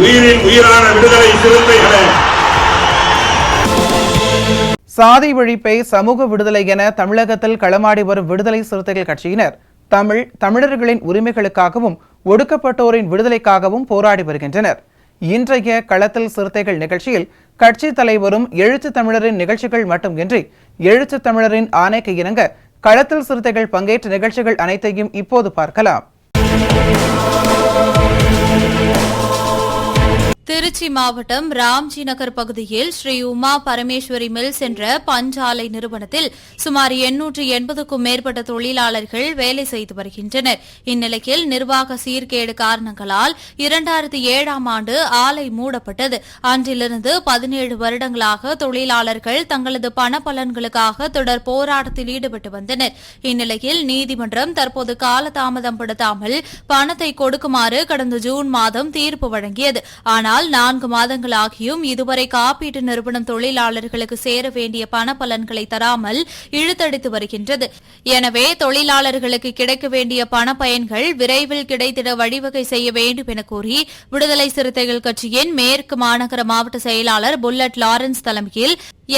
உயிரின் உயிரான விடுதலை சிறுத்தைகளே, சாதி ஒழிப்பை சமூக விடுதலை என தமிழகத்தில் களமாடி வரும் விடுதலை சிறுத்தைகள் கட்சியினர் தமிழர்களின் உரிமைகளுக்காகவும் ஒடுக்கப்பட்டோரின் விடுதலைக்காகவும் போராடி வருகின்றனர். இன்றைய களத்தில் சிறுத்தைகள் நிகழ்ச்சியில் கட்சி தலைவரும் எழுச்சி தமிழரின் நிகழ்ச்சிகள் மட்டுமின்றி எழுச்சி தமிழரின் ஆணைக்கு இணங்க களத்தில் சிறுத்தைகள் பங்கேற்ற நிகழ்ச்சிகள் அனைத்தையும் இப்போது பார்க்கலாம். திருச்சி மாவட்டம் ராம்ஜி நகர் பகுதியில் ஸ்ரீ உமா பரமேஸ்வரி மில்ஸ் என்ற பஞ்சாலை நிறுவனத்தில் சுமார் 880க்கும் மேற்பட்ட தொழிலாளர்கள் வேலை செய்து வருகின்றனர். இந்நிலையில் நிர்வாக சீர்கேடு காரணங்களால் 2007ஆம் ஆண்டு ஆலை மூடப்பட்டது. அன்றிலிருந்து 17 வருடங்களாக தொழிலாளர்கள் தங்களது பணப்பலன்களுக்காக தொடர் போராட்டத்தில் ஈடுபட்டு வந்தனர். இந்நிலையில் நீதிமன்றம் தற்போது காலதாமதம் படுத்தாமல் பணத்தை கொடுக்குமாறு கடந்த ஜூன் மாதம் தீர்ப்பு வழங்கியது. ஆனால் 4 மாதங்களாகியும் இதுவரை காப்பீட்டு நிறுவனம் தொழிலாளர்களுக்கு சேர வேண்டிய பண பலன்களை தராமல் இழுத்தடித்து வருகின்றது. எனவே தொழிலாளர்களுக்கு கிடைக்க வேண்டிய பண பயன்கள் விரைவில் கிடைத்திட வழிவகை செய்ய வேண்டும் என கூறி விடுதலை சிறுத்தைகள் கட்சியின் மேற்கு மாநகர மாவட்ட செயலாளர் புல்லட் லாரன்ஸ் தலைமையில்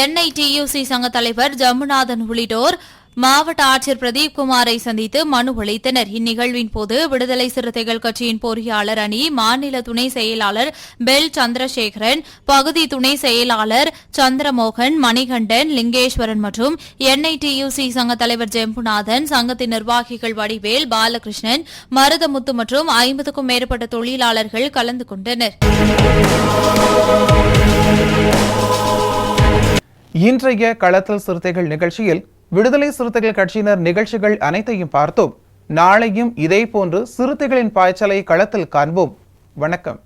NITUC சங்க தலைவர் ஜம்முநாதன் உள்ளிட்டோர் மாவட்ட ஆட்சியர் பிரதீப் குமாரை சந்தித்து மனு அளித்தனர். இந்நிகழ்வின் போது விடுதலை சிறுத்தைகள் கட்சியின் பொறியாளர் அணி மாநில துணை செயலாளர் பெல் சந்திரசேகரன், பகுதி துணை செயலாளர் சந்திரமோகன், மணிகண்டன், லிங்கேஸ்வரன் மற்றும் NITUC சங்க தலைவர் ஜெம்புநாதன், சங்கத்தின் நிர்வாகிகள் வடிவேல், பாலகிருஷ்ணன், மருதமுத்து மற்றும் 50க்கும் மேற்பட்ட தொழிலாளர்கள் கலந்து கொண்டனர். இன்றைய களத்தில் சிறுத்தைகள் நிகழ்ச்சியில் விடுதலை சிறுத்தைகள் கட்சியினர் நிகழ்ச்சிகள் அனைத்தையும் பார்த்தோம். நாளையும் இதேபோன்று சிறுத்தைகளின் பாய்ச்சலை களத்தில் காண்போம். வணக்கம்.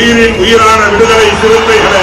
உயிரின் உயிரான விடுதலை சிறுத்தைகளே,